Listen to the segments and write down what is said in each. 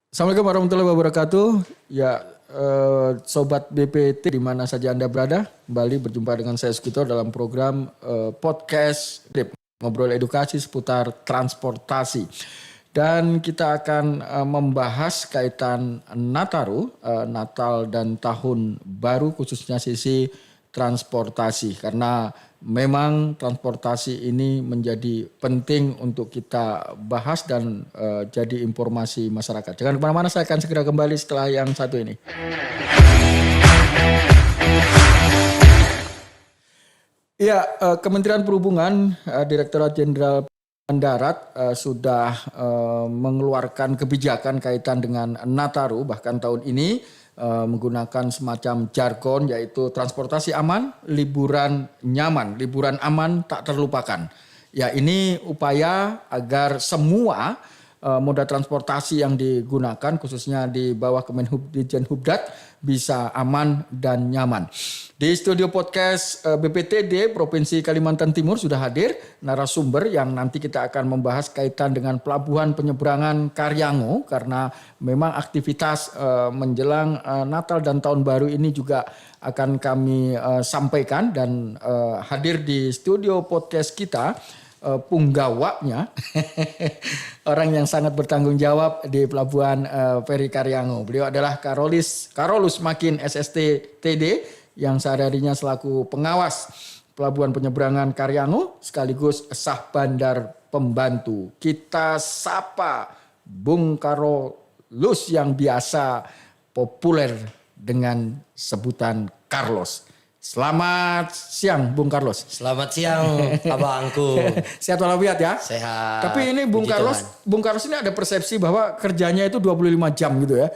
Assalamualaikum warahmatullahi wabarakatuh. Ya, Sobat BPT di mana saja Anda berada, kembali berjumpa dengan saya Sukito dalam program podcast ngobrol edukasi seputar transportasi. Dan kita akan membahas kaitan Nataru, Natal dan Tahun Baru khususnya sisi transportasi. Karena memang transportasi ini menjadi penting untuk kita bahas dan jadi informasi masyarakat. Jangan kemana-mana, saya akan segera kembali setelah yang satu ini. Ya, Kementerian Perhubungan, Direktorat Jenderal Darat sudah mengeluarkan kebijakan kaitan dengan Nataru, bahkan tahun ini menggunakan semacam jargon yaitu transportasi aman, liburan nyaman, liburan aman tak terlupakan. Ya, ini upaya agar semua moda transportasi yang digunakan khususnya di bawah Kemenhub Dirjen Hubdat bisa aman dan nyaman. Di studio podcast BPTD Provinsi Kalimantan Timur sudah hadir narasumber yang nanti kita akan membahas kaitan dengan pelabuhan penyeberangan Karyango, karena memang aktivitas menjelang Natal dan Tahun Baru ini juga akan kami sampaikan. Dan hadir di studio podcast kita punggawanya orang yang sangat bertanggung jawab di pelabuhan Feri Karyango. Beliau adalah Karolus Makin SST TD yang sehari-harinya selaku pengawas pelabuhan penyeberangan Karyango sekaligus sah bandar pembantu. Kita sapa Bung Karolus yang biasa populer dengan sebutan Carlos. Selamat siang Bung Carlos. Selamat siang abangku. Sehat walafiat ya. Sehat. Tapi ini Bung Carlos ini ada persepsi bahwa kerjanya itu 25 jam gitu ya.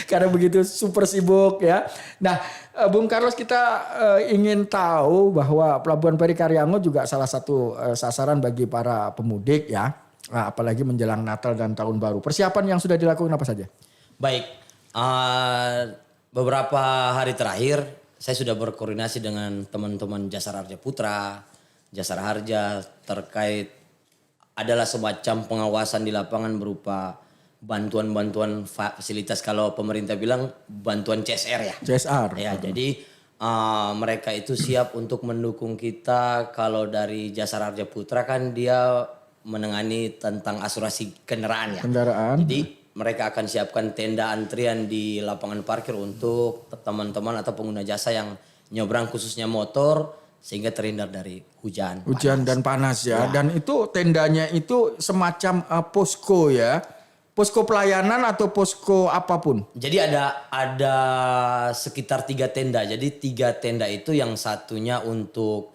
Karena begitu super sibuk ya. Nah, Bung Carlos, kita ingin tahu bahwa Pelabuhan Feri Karyango juga salah satu sasaran bagi para pemudik ya. Nah, apalagi menjelang Natal dan Tahun Baru. Persiapan yang sudah dilakukan apa saja? Baik, beberapa hari terakhir saya sudah berkoordinasi dengan teman-teman Jasara Harja Putra, Jasara Harja terkait adalah semacam pengawasan di lapangan berupa bantuan-bantuan fasilitas, kalau pemerintah bilang bantuan CSR ya. CSR. Ya, jadi mereka itu siap untuk mendukung kita. Kalau dari Jasara Harja Putra kan dia menangani tentang asuransi kendaraan ya. Kendaraan. Jadi mereka akan siapkan tenda antrian di lapangan parkir untuk teman-teman atau pengguna jasa yang nyebrang khususnya motor sehingga terhindar dari hujan dan panas ya. Dan itu tendanya itu semacam posko ya. Posko pelayanan atau posko apapun? Jadi ada sekitar 3 tenda. Jadi 3 tenda itu yang satunya untuk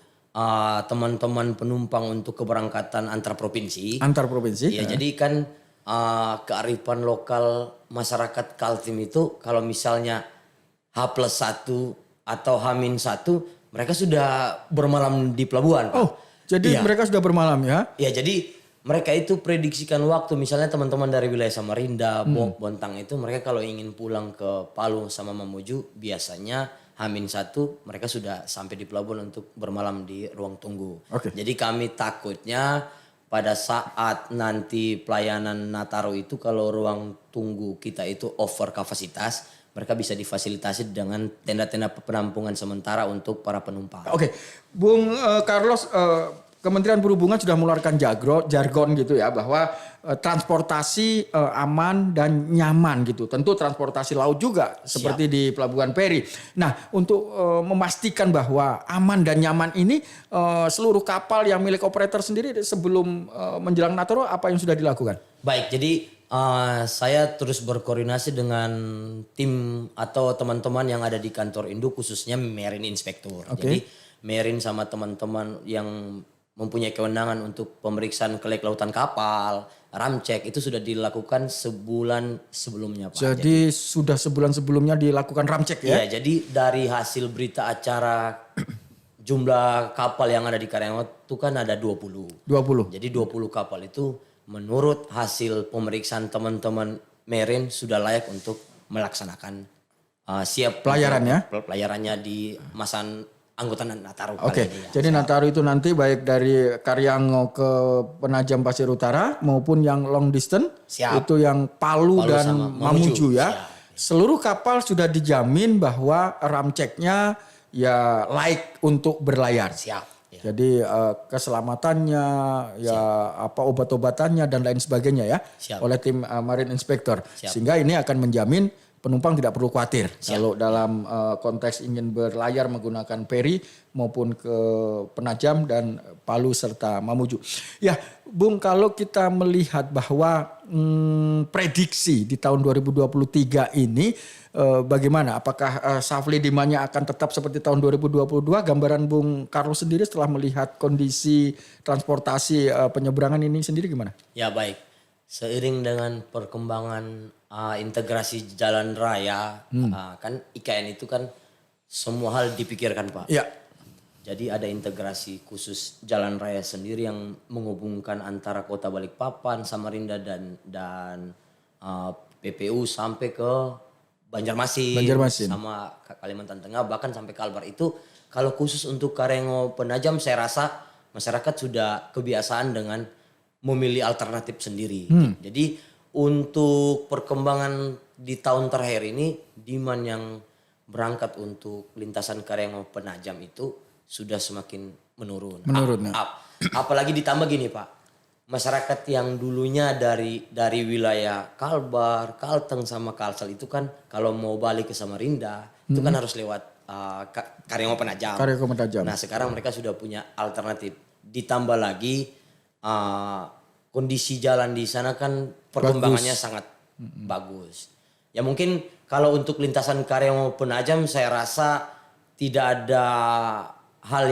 teman-teman penumpang untuk keberangkatan antar provinsi. Antar provinsi? Ya, jadi kan kearifan lokal masyarakat Kaltim itu kalau misalnya H+1 atau H-1 mereka sudah bermalam di pelabuhan. Oh, jadi mereka sudah bermalam ya? Ya, jadi mereka itu prediksikan waktu, misalnya teman-teman dari wilayah Samarinda, Bontang itu mereka kalau ingin pulang ke Palu sama Mamuju biasanya H-1 mereka sudah sampai di pelabuhan untuk bermalam di ruang tunggu. Okay. Jadi kami takutnya pada saat nanti pelayanan Nataru itu kalau ruang tunggu kita itu over kapasitas, mereka bisa difasilitasi dengan tenda-tenda penampungan sementara untuk para penumpang. Oke, Bung Carlos, Kementerian Perhubungan sudah mengeluarkan jargon gitu ya, bahwa transportasi aman dan nyaman gitu. Tentu transportasi laut juga seperti di Pelabuhan Feri. Nah, untuk memastikan bahwa aman dan nyaman ini seluruh kapal yang milik operator sendiri sebelum menjelang Nataru apa yang sudah dilakukan? Baik, jadi saya terus berkoordinasi dengan tim atau teman-teman yang ada di kantor induk khususnya Marine Inspector. Okay. Jadi Marine sama teman-teman yang mempunyai kewenangan untuk pemeriksaan kelek lautan kapal, ramcek itu sudah dilakukan sebulan sebelumnya Pak. Jadi sudah sebulan sebelumnya dilakukan ramcek ya? Iya, jadi dari hasil berita acara jumlah kapal yang ada di Karyango itu kan ada 20. 20. Jadi 20 kapal itu menurut hasil pemeriksaan teman-teman Marine sudah layak untuk melaksanakan siap pelayarannya di masa anggota Nataru. Oke, kali ini ya. jadi Nataru itu nanti baik dari Karyango ke Penajam Pasir Utara maupun yang long distance, Siap. itu yang Palu dan sama Mamuju ya. Siap. Seluruh kapal sudah dijamin bahwa ramceknya ya layak untuk berlayar. Siap. Ya. Jadi keselamatannya, ya apa obat-obatannya dan lain sebagainya ya Siap. oleh tim Marine Inspector. Siap. Sehingga ini akan menjamin penumpang tidak perlu khawatir kalau dalam konteks ingin berlayar menggunakan peri maupun ke Penajam dan Palu serta Mamuju. Ya, Bung, kalau kita melihat bahwa prediksi di tahun 2023 ini bagaimana? Apakah supply demand-nya akan tetap seperti tahun 2022? Gambaran Bung Carlos sendiri setelah melihat kondisi transportasi penyeberangan ini sendiri gimana? Ya baik. Seiring dengan perkembangan integrasi jalan raya, kan IKN itu kan semua hal dipikirkan Pak. Ya. Jadi ada integrasi khusus jalan raya sendiri yang menghubungkan antara kota Balikpapan, Samarinda dan PPU sampai ke Banjarmasin, sama Kalimantan Tengah bahkan sampai Kalbar. Itu kalau khusus untuk Karyango Penajam saya rasa masyarakat sudah kebiasaan dengan memilih alternatif sendiri. Jadi untuk perkembangan di tahun terakhir ini demand yang berangkat untuk lintasan Karyango Penajam itu sudah semakin menurun. Apalagi ditambah gini Pak, masyarakat yang dulunya dari wilayah Kalbar, Kalteng sama Kalsel itu kan kalau mau balik ke Samarinda itu kan harus lewat Karyango Penajam. Karyango Penajam. Nah sekarang mereka sudah punya alternatif. Ditambah lagi kondisi jalan di sana kan perkembangannya sangat bagus. Ya mungkin kalau untuk lintasan Karyango Penajam saya rasa tidak ada hal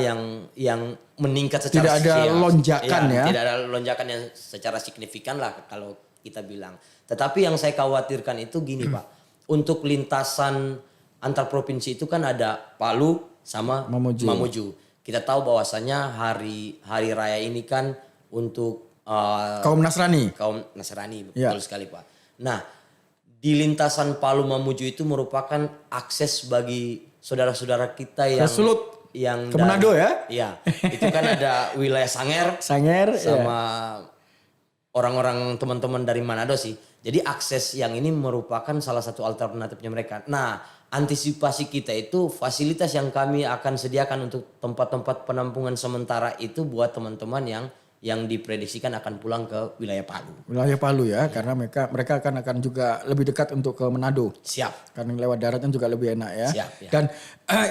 yang meningkat secara tidak ada lonjakan ya. Tidak ada lonjakan yang secara signifikan lah kalau kita bilang. Tetapi yang saya khawatirkan itu gini Pak. Untuk lintasan antar provinsi itu kan ada Palu sama Mamuju. Kita tahu bahwasanya hari raya ini kan untuk kaum Nasrani. Betul sekali Pak. Nah, di lintasan Palu Mamuju itu merupakan akses bagi saudara-saudara kita yang ke Manado ya? Iya, itu kan ada wilayah Sanger sama orang-orang teman-teman dari Manado sih. Jadi akses yang ini merupakan salah satu alternatifnya mereka. Nah, antisipasi kita itu fasilitas yang kami akan sediakan untuk tempat-tempat penampungan sementara itu buat teman-teman yang diprediksikan akan pulang ke wilayah Palu. Wilayah Palu ya, karena mereka akan juga lebih dekat untuk ke Manado. Siap. Karena lewat daratnya juga lebih enak ya. Siap, ya. Dan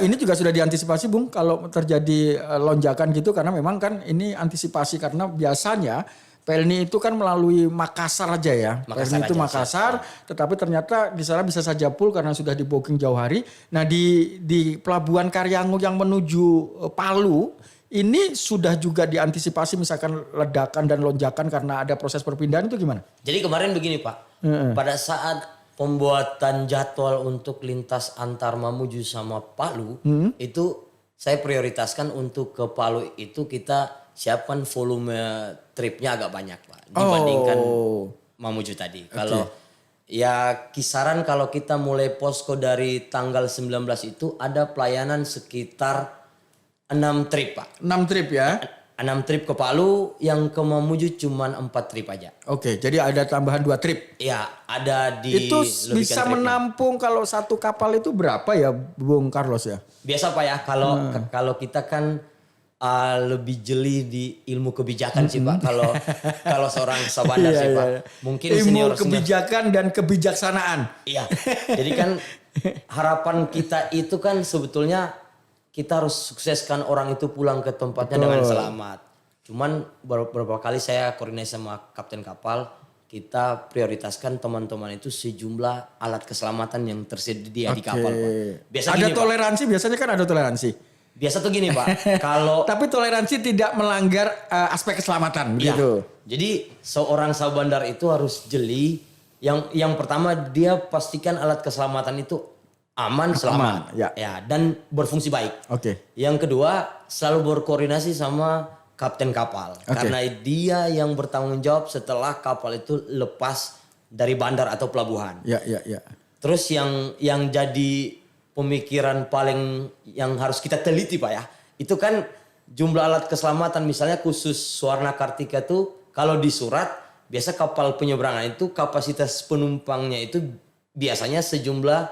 ini juga sudah diantisipasi Bung kalau terjadi lonjakan gitu karena memang kan ini antisipasi karena biasanya Pelni itu kan melalui Makassar aja ya. Pelni itu Makassar, tetapi ternyata di sana bisa saja full karena sudah di booking jauh hari. Nah di pelabuhan Karyango yang menuju Palu ini sudah juga diantisipasi misalkan ledakan dan lonjakan karena ada proses perpindahan itu gimana? Jadi kemarin begini Pak, pada saat pembuatan jadwal untuk lintas antar Mamuju sama Palu, itu saya prioritaskan untuk ke Palu itu kita siapkan volume tripnya agak banyak Pak dibandingkan Mamuju tadi. Kalau ya kisaran kalau kita mulai posko dari tanggal 19 itu ada pelayanan sekitar 6 trip Pak. 6 trip ya? 6 trip ke Palu, yang ke Mamuju cuma 4 trip aja. Oke, jadi ada tambahan 2 trip. Iya, ada di itu bisa menampung kalau satu kapal itu berapa ya Bung Carlos ya? Biasa Pak ya, kalau kita kan lebih jeli di ilmu kebijakan sih Pak. Kalau seorang Sabandar sih Pak. Mungkin ilmu kebijakan dan kebijaksanaan. Iya. Jadi kan harapan kita itu kan sebetulnya kita harus sukseskan orang itu pulang ke tempatnya dengan selamat. Cuman beberapa kali saya koordinasi sama kapten kapal, kita prioritaskan teman-teman itu sejumlah alat keselamatan yang tersedia di kapal Pak. Biasa ada toleransi, Pak. Biasanya kan ada toleransi. Biasa tuh gini Pak, kalau tapi toleransi tidak melanggar aspek keselamatan gitu. Jadi seorang Sabandar itu harus jeli. Yang pertama dia pastikan alat keselamatan itu aman, selamat, dan berfungsi baik. Yang kedua, selalu berkoordinasi sama kapten kapal, karena dia yang bertanggung jawab setelah kapal itu lepas dari bandar atau pelabuhan. Terus yang jadi pemikiran paling yang harus kita teliti Pak ya. Itu kan jumlah alat keselamatan misalnya khusus Suwarna Kartika tuh kalau di surat biasa kapal penyeberangan itu kapasitas penumpangnya itu biasanya sejumlah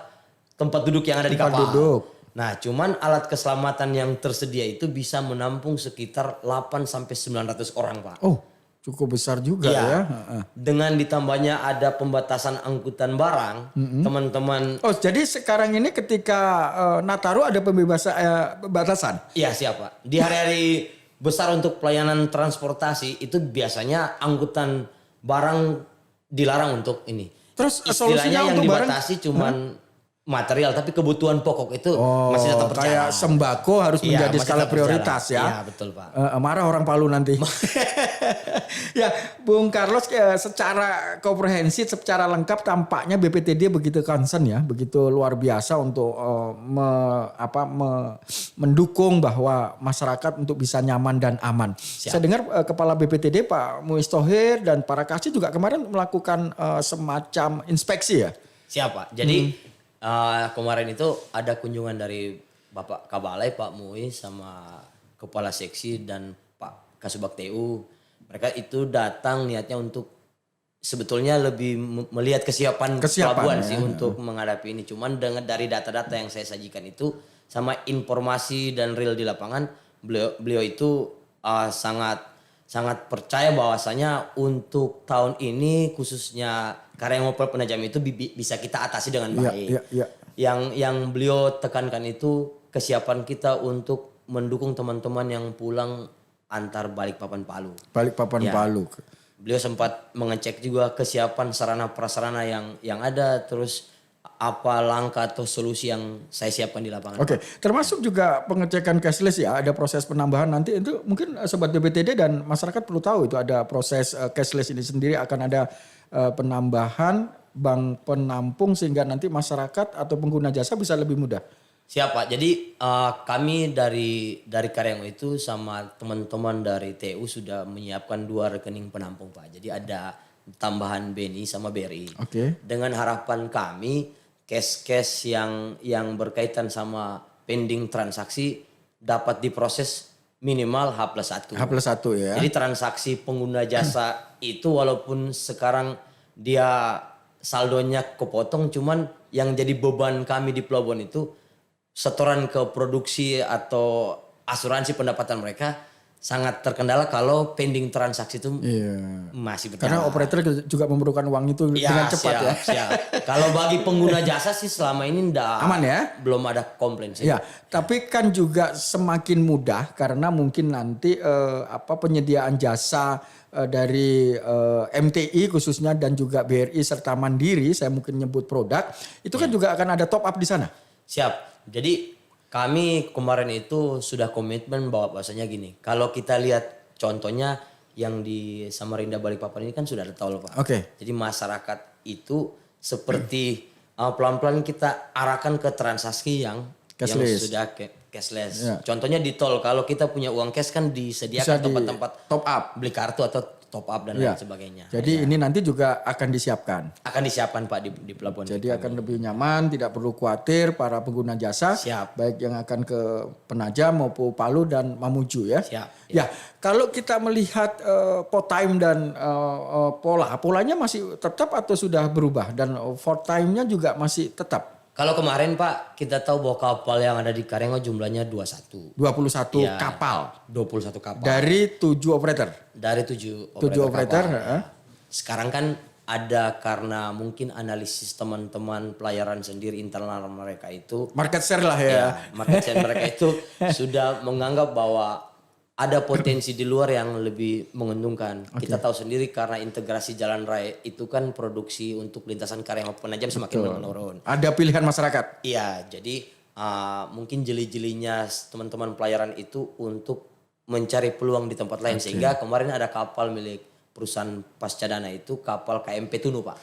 tempat duduk yang ada di Tempat kapal. duduk. Nah, cuman alat keselamatan yang tersedia itu bisa menampung sekitar 8 sampai 900 orang, Pak. Oh, cukup besar juga Iya. ya. Dengan ditambahnya ada pembatasan angkutan barang, teman-teman. Oh, jadi sekarang ini ketika Nataru ada batasan. Iya, siapa? Di hari-hari besar untuk pelayanan transportasi itu biasanya angkutan barang dilarang untuk ini. Terus Istilahnya solusinya yang untuk barang dibatasi cuman material, tapi kebutuhan pokok itu masih tetap berjalan. kayak sembako harus Iya, menjadi masih skala tetap prioritas berjalan. ya. Iya, betul, Pak. Marah orang Palu nanti. Ya, Bung Carlos secara komprehensif, secara lengkap tampaknya BPTD begitu concern ya, begitu luar biasa untuk mendukung bahwa masyarakat untuk bisa nyaman dan aman. Saya dengar Kepala BPTD Pak Muiz Thohir dan para kasih juga kemarin melakukan semacam inspeksi ya. Siapa? Jadi kemarin itu ada kunjungan dari Bapak Kabalai, Pak Muiz sama Kepala Seksi dan Pak Kasubag TU. Mereka itu datang niatnya untuk sebetulnya lebih melihat kesiapan pelabuhan sih untuk menghadapi ini. Cuman dari data-data yang saya sajikan itu sama informasi dan real di lapangan, beliau itu sangat percaya bahwasanya untuk tahun ini khususnya Karangopel Penajam itu bisa kita atasi dengan baik. Iya. Yang beliau tekankan itu kesiapan kita untuk mendukung teman-teman yang pulang antar Balikpapan Palu. Balikpapan Palu. Beliau sempat mengecek juga kesiapan sarana prasarana yang ada, terus apa langkah atau solusi yang saya siapkan di lapangan. Oke, termasuk juga pengecekan cashless ya, ada proses penambahan nanti itu mungkin Sobat BPTD dan masyarakat perlu tahu itu ada proses cashless ini sendiri akan ada penambahan bank penampung sehingga nanti masyarakat atau pengguna jasa bisa lebih mudah. Siapa? Jadi kami dari Karyango itu sama teman-teman dari TU sudah menyiapkan 2 rekening penampung Pak. Jadi ada tambahan BNI sama BRI. Oke. Dengan harapan kami cash yang berkaitan sama pending transaksi dapat diproses minimal H+1. H+1 ya. Jadi transaksi pengguna jasa itu walaupun sekarang dia saldonya kepotong, cuman yang jadi beban kami di pelabuhan itu setoran ke produksi atau asuransi pendapatan mereka sangat terkendala kalau pending transaksi itu masih berjalan. Karena operator juga memerlukan uang itu dengan cepat ya. Siap. Kalau bagi pengguna jasa sih selama ini aman ya? Belum ada komplain sih. Ya, tapi kan juga semakin mudah karena mungkin nanti penyediaan jasa dari MTI khususnya dan juga BRI serta Mandiri, saya mungkin nyebut produk, itu kan juga akan ada top up di sana. Siap. Jadi kami kemarin itu sudah komitmen bahwa bahasanya gini. Kalau kita lihat contohnya yang di Samarinda Balikpapan ini kan sudah ada tol Pak. Oke. Jadi masyarakat itu seperti pelan-pelan kita arahkan ke transaksi yang sudah cashless. Ya. Contohnya di tol kalau kita punya uang cash kan disediakan tempat-tempat top up, beli kartu atau top up dan lain sebagainya. Jadi ini nanti juga akan disiapkan. Akan disiapkan Pak di pelabuhan. Jadi akan lebih nyaman, tidak perlu khawatir para pengguna jasa. Siap. Baik yang akan ke Penajam maupun Palu dan Mamuju ya. Siap. Ya, kalau kita melihat port time dan polanya masih tetap atau sudah berubah dan for time-nya juga masih tetap. Kalau kemarin Pak, kita tahu bahwa kapal yang ada di Karyango jumlahnya 21. 21 kapal. 21 kapal. Dari 7 operator. Dari 7 operator. Sekarang kan ada karena mungkin analisis teman-teman pelayaran sendiri internal mereka itu. Market share lah ya. Market share mereka itu sudah menganggap bahwa ada potensi di luar yang lebih menguntungkan. Okay. Kita tahu sendiri karena integrasi jalan raya itu kan produksi untuk lintasan Karyango Penajam semakin menurun. Ada pilihan masyarakat. Iya, jadi mungkin jeli-jelinya teman-teman pelayaran itu untuk mencari peluang di tempat lain. Sehingga kemarin ada kapal milik perusahaan Pascadana itu kapal KMP Tunu Pak.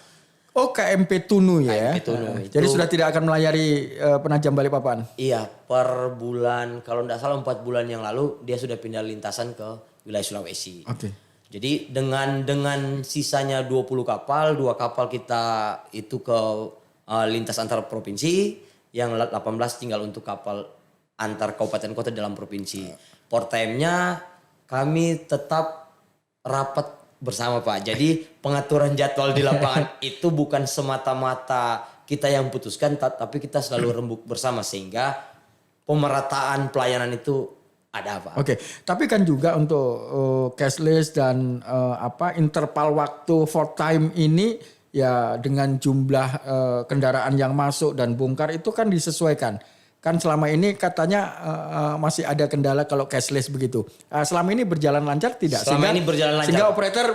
Oh KMP Tunu ya. KMP Tunu. Jadi sudah tidak akan melayari Penajam Balikpapan. Iya, per bulan kalau tidak salah 4 bulan yang lalu dia sudah pindah lintasan ke wilayah Sulawesi. Oke. Jadi dengan sisanya 20 kapal, 2 kapal kita itu ke lintas antar provinsi, yang 18 tinggal untuk kapal antar kabupaten kota dalam provinsi. Port time-nya kami tetap rapat bersama Pak. Jadi pengaturan jadwal di lapangan itu bukan semata-mata kita yang putuskan, tapi kita selalu rembuk bersama sehingga pemerataan pelayanan itu ada Pak. Oke, tapi kan juga untuk cashless dan interval waktu for time ini ya dengan jumlah kendaraan yang masuk dan bongkar itu kan disesuaikan. Kan selama ini katanya masih ada kendala kalau cashless begitu. Selama ini berjalan lancar tidak? Selama ini berjalan lancar. Sehingga operator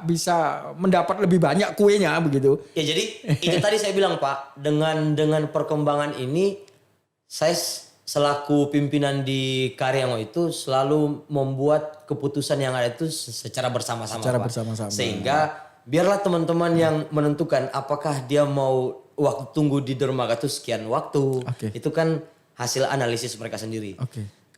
bisa mendapat lebih banyak kuenya begitu. Ya jadi itu tadi saya bilang Pak, dengan perkembangan ini saya selaku pimpinan di Karyango itu selalu membuat keputusan yang ada itu secara bersama-sama Pak. Sehingga biarlah teman-teman yang menentukan apakah dia mau waktu tunggu di dermaga itu sekian waktu. Itu kan hasil analisis mereka sendiri.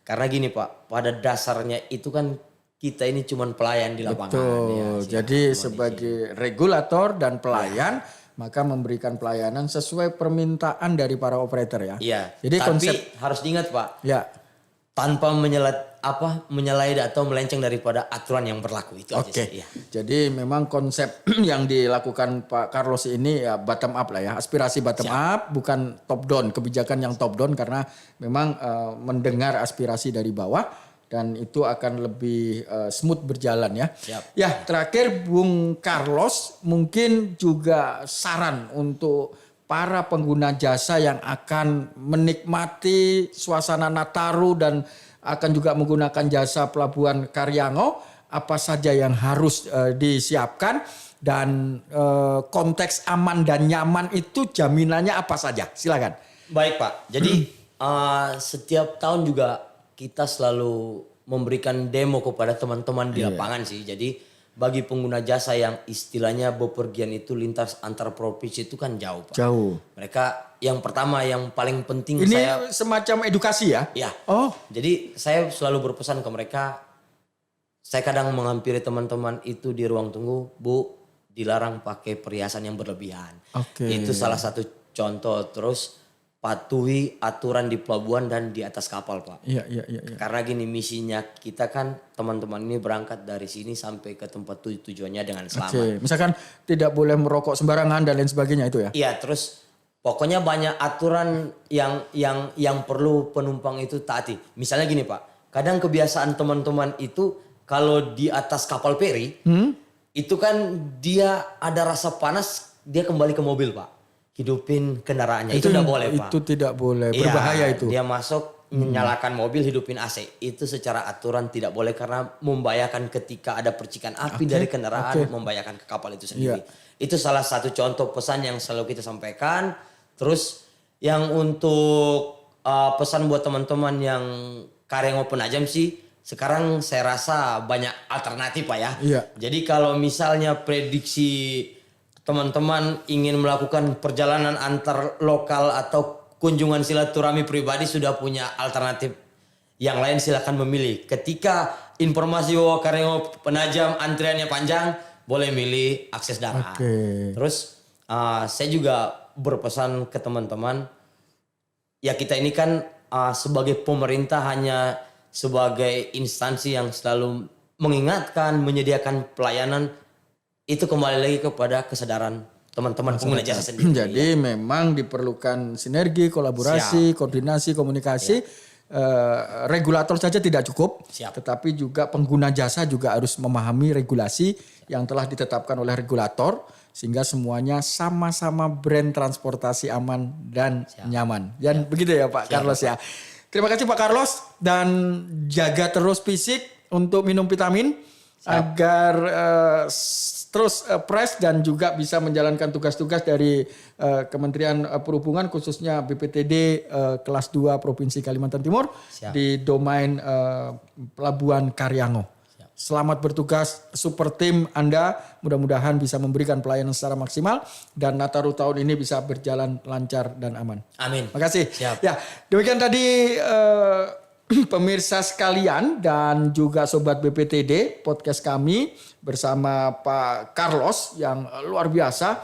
Karena gini Pak, pada dasarnya itu kan kita ini cuma pelayan di lapangan. Betul. Ya, jadi sebagai regulator dan pelayan maka memberikan pelayanan sesuai permintaan dari para operator ya. Iya. Jadi tapi konsep harus diingat Pak. Ya. Tanpa menyalahi atau melenceng daripada aturan yang berlaku itu aja sih. Ya. Jadi memang konsep yang dilakukan Pak Carlos ini ya bottom up lah ya, aspirasi bottom up bukan top down, kebijakan yang top down karena memang mendengar aspirasi dari bawah dan itu akan lebih smooth berjalan ya. Ya terakhir Bung Carlos mungkin juga saran untuk para pengguna jasa yang akan menikmati suasana Nataru dan akan juga menggunakan jasa pelabuhan Karyango, apa saja yang harus disiapkan dan konteks aman dan nyaman itu jaminannya apa saja? Silakan. Baik Pak, jadi setiap tahun juga kita selalu memberikan demo kepada teman-teman di lapangan sih. Jadi bagi pengguna jasa yang istilahnya bepergian itu lintas antar provinsi itu kan jauh Pak. Jauh. Mereka yang pertama yang paling penting ini semacam edukasi ya? Ya. Oh. Jadi saya selalu berpesan ke mereka, saya kadang menghampiri teman-teman itu di ruang tunggu, Bu, dilarang pakai perhiasan yang berlebihan. Itu salah satu contoh. Terus patuhi aturan di pelabuhan dan di atas kapal Pak. Iya. Karena gini misinya kita kan teman-teman ini berangkat dari sini sampai ke tempat tujuannya dengan selamat. Misalkan tidak boleh merokok sembarangan dan lain sebagainya itu ya? Iya terus pokoknya banyak aturan yang perlu penumpang itu taati. Misalnya gini Pak, kadang kebiasaan teman-teman itu kalau di atas kapal peri itu kan dia ada rasa panas dia kembali ke mobil Pak. Hidupin kendaraannya itu tidak boleh Pak. Itu tidak boleh, berbahaya itu. Dia masuk nyalakan mobil hidupin AC. Itu secara aturan tidak boleh karena membahayakan ketika ada percikan api dari kendaraan membahayakan ke kapal itu sendiri. Itu salah satu contoh pesan yang selalu kita sampaikan. Terus yang untuk pesan buat teman-teman yang Karyango Penajam sih sekarang saya rasa banyak alternatif Pak ya. Jadi kalau misalnya prediksi teman-teman ingin melakukan perjalanan antar lokal atau kunjungan silaturahmi pribadi sudah punya alternatif yang lain silakan memilih. Ketika informasi bahwa Karyango Penajam antriannya panjang, boleh milih akses darat. Terus saya juga berpesan ke teman-teman, ya kita ini kan sebagai pemerintah hanya sebagai instansi yang selalu mengingatkan, menyediakan pelayanan. Itu kembali lagi kepada kesadaran teman-teman pengguna jasa sendiri. Jadi memang diperlukan sinergi, kolaborasi, koordinasi, komunikasi. Regulator saja tidak cukup, tetapi juga pengguna jasa juga harus memahami regulasi yang telah ditetapkan oleh regulator sehingga semuanya sama-sama brand transportasi aman dan nyaman. Dan begitu ya Pak Carlos ya. Terima kasih Pak Carlos dan jaga terus fisik untuk minum vitamin agar terus fresh dan juga bisa menjalankan tugas-tugas dari Kementerian Perhubungan khususnya BPTD kelas 2 Provinsi Kalimantan Timur di domain Pelabuhan Karyango. Selamat bertugas super tim Anda, mudah-mudahan bisa memberikan pelayanan secara maksimal dan Nataru tahun ini bisa berjalan lancar dan aman. Amin. Makasih. Ya, demikian tadi pemirsa sekalian dan juga Sobat BPTD podcast kami bersama Pak Carlos yang luar biasa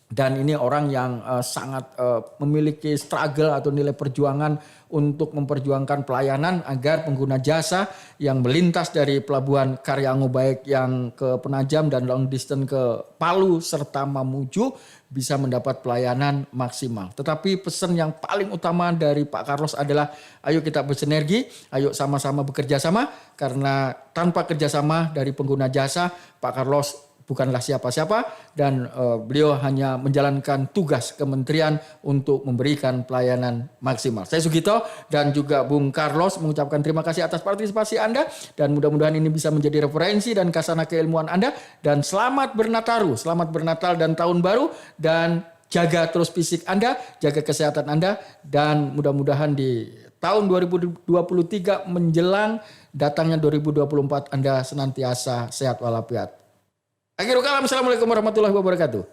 Dan ini orang yang sangat memiliki struggle atau nilai perjuangan untuk memperjuangkan pelayanan agar pengguna jasa yang melintas dari pelabuhan Karyango baik yang ke Penajam dan long distance ke Palu serta Mamuju bisa mendapat pelayanan maksimal. Tetapi pesan yang paling utama dari Pak Carlos adalah ayo kita bersinergi, ayo sama-sama bekerja sama, karena tanpa kerjasama dari pengguna jasa, Pak Carlos bukanlah siapa-siapa dan beliau hanya menjalankan tugas kementerian untuk memberikan pelayanan maksimal. Saya Sugito dan juga Bung Carlos mengucapkan terima kasih atas partisipasi Anda dan mudah-mudahan ini bisa menjadi referensi dan kasana keilmuan Anda, dan selamat bernataru, selamat bernatal dan tahun baru, dan jaga terus fisik Anda, jaga kesehatan Anda, dan mudah-mudahan di tahun 2023 menjelang datangnya 2024 Anda senantiasa sehat walafiat. Akhirul kalam, assalamualaikum warahmatullahi wabarakatuh.